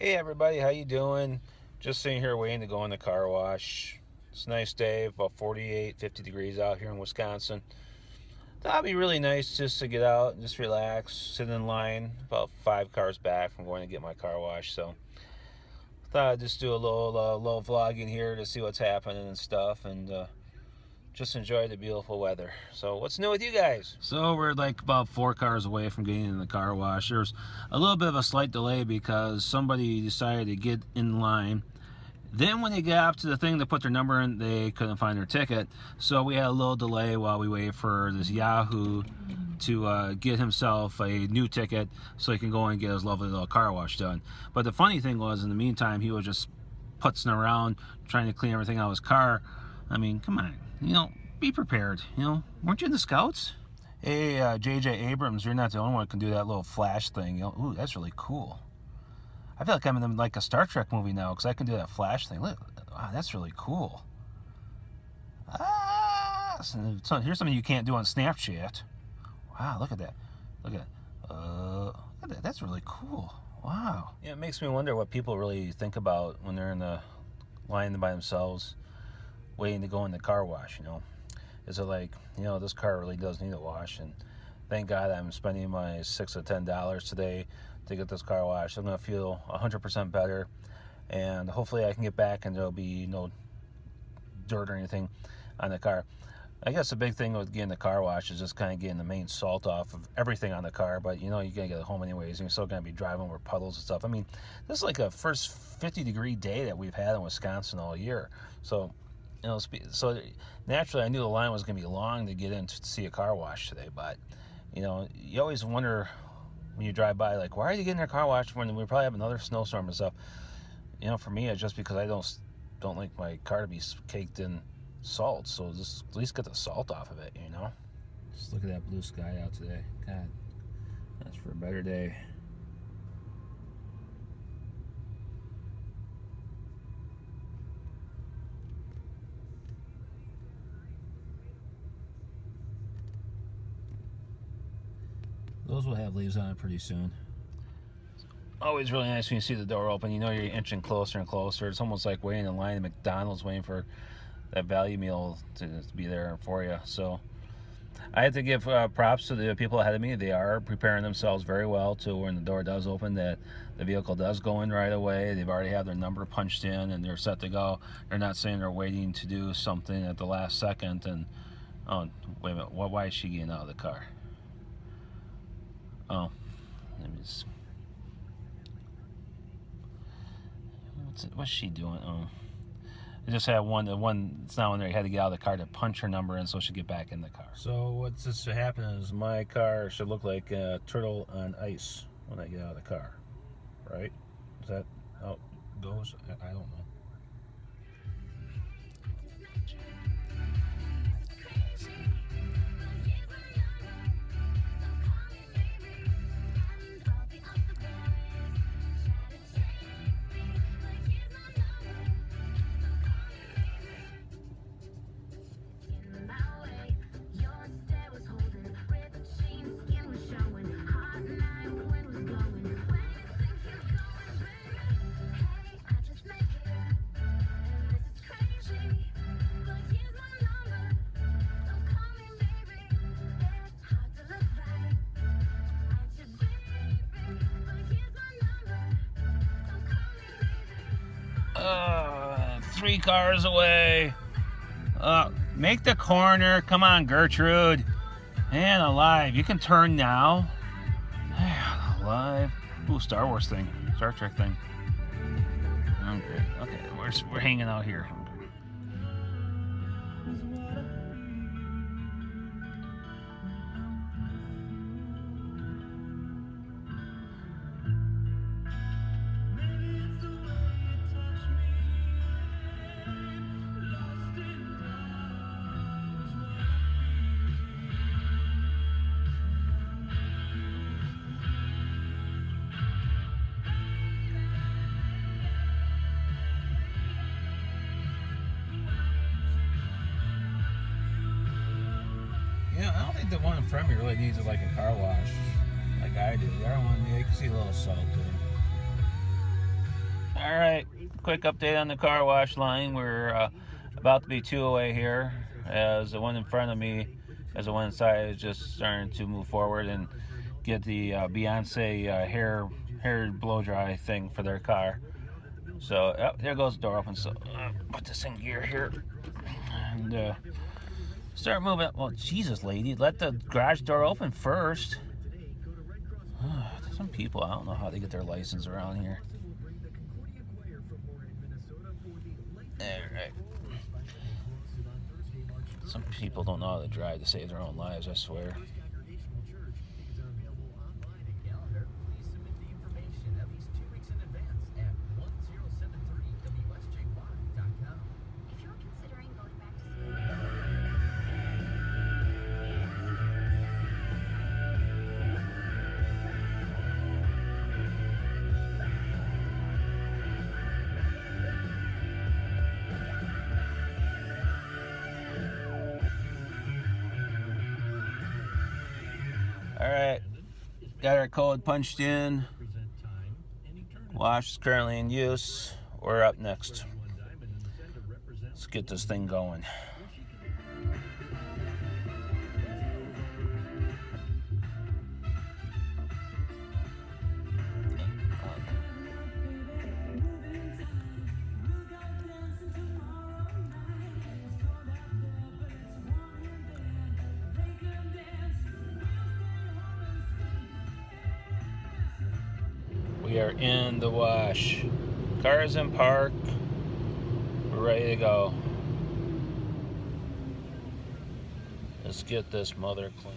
Hey everybody, how you doing? Just sitting here waiting to go in the car wash. It's a nice day, about 48, 50 degrees out here in Wisconsin. Thought it'd be really nice just to get out and just relax, sit in line about 5 cars back from going to get my car wash. So thought I'd just do a little vlogging here to see what's happening and stuff, and just enjoy the beautiful weather. So what's new with you guys? So we're like about 4 cars away from getting in the car wash. There's a little bit of a slight delay because somebody decided to get in line. Then when they got up to the thing to put their number in, they couldn't find their ticket. So we had a little delay while we waited for this Yahoo to get himself a new ticket so he can go and get his lovely little car wash done. But the funny thing was, in the meantime, he was just putzing around trying to clean everything out of his car. I mean, come on, be prepared. Weren't you in the Scouts? Hey, J.J. Abrams, you're not the only one who can do that little flash thing. Ooh, that's really cool. I feel like I'm in like a Star Trek movie now because I can do that flash thing. Look, wow, that's really cool. So here's something you can't do on Snapchat. Wow, look at that. Look at that. That's really cool. Wow. Yeah, it makes me wonder what people really think about when they're in the line by themselves, waiting to go in the car wash. Is it like, this car really does need a wash, and thank God I'm spending my $6 to $10 today to get this car washed. I'm going to feel 100% better, and hopefully I can get back and there'll be no dirt or anything on the car. I guess the big thing with getting the car wash is just kind of getting the main salt off of everything on the car, but you're going to get it home anyways, and you're still going to be driving over puddles and stuff. I mean, this is like a first 50-degree day that we've had in Wisconsin all year. So naturally I knew the line was going to be long to get in to see a car wash today, but you always wonder when you drive by, like, why are you getting their car washed when we probably have another snowstorm and stuff? For me, it's just because I don't like my car to be caked in salt, so just at least get the salt off of it. Just look at that blue sky out today. God, that's for a better day. Those will have leaves on it pretty soon. Always really nice when you see the door open. You're inching closer and closer. It's almost like waiting in line at McDonald's, waiting for that value meal to be there for you. So I have to give props to the people ahead of me. They are preparing themselves very well to when the door does open, that the vehicle does go in right away. They've already had their number punched in and they're set to go. They're not saying they're waiting to do something at the last second. And oh, wait a minute, why is she getting out of the car? Oh, let me just, what's she doing? Oh, I just had one it's not in there. You had to get out of the car to punch her number in so she could get back in the car. So what's this should happen is my car should look like a turtle on ice when I get out of the car, right? Is that how it goes? I don't know. Three cars away. Make the corner. Come on, Gertrude. And alive. You can turn now. And alive. Ooh, Star Wars thing. Star Trek thing. Okay, we're hanging out here. I don't think the one in front of me really needs like a car wash like I do. The other one, you can see a little salt to it. Alright, quick update on the car wash line. We're about to be 2 away here, as the one in front of me, as the one inside is just starting to move forward and get the Beyonce hair blow dry thing for their car. So there goes the door open. So put this in gear here and start moving. Well, Jesus, lady, let the garage door open first. Some people, I don't know how they get their license around here. Alright. Some people don't know how to drive to save their own lives, I swear. Alright, got our code punched in. Wash is currently in use. We're up next. Let's get this thing going. We are in the wash. Car is in park. We're ready to go. Let's get this mother clean.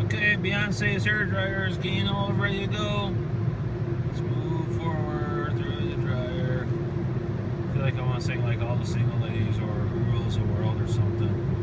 Okay, Beyonce's hair dryer is getting all ready to go. Let's move forward through the dryer. I feel like I want to sing like All the Single Ladies or Who Rules the World or something.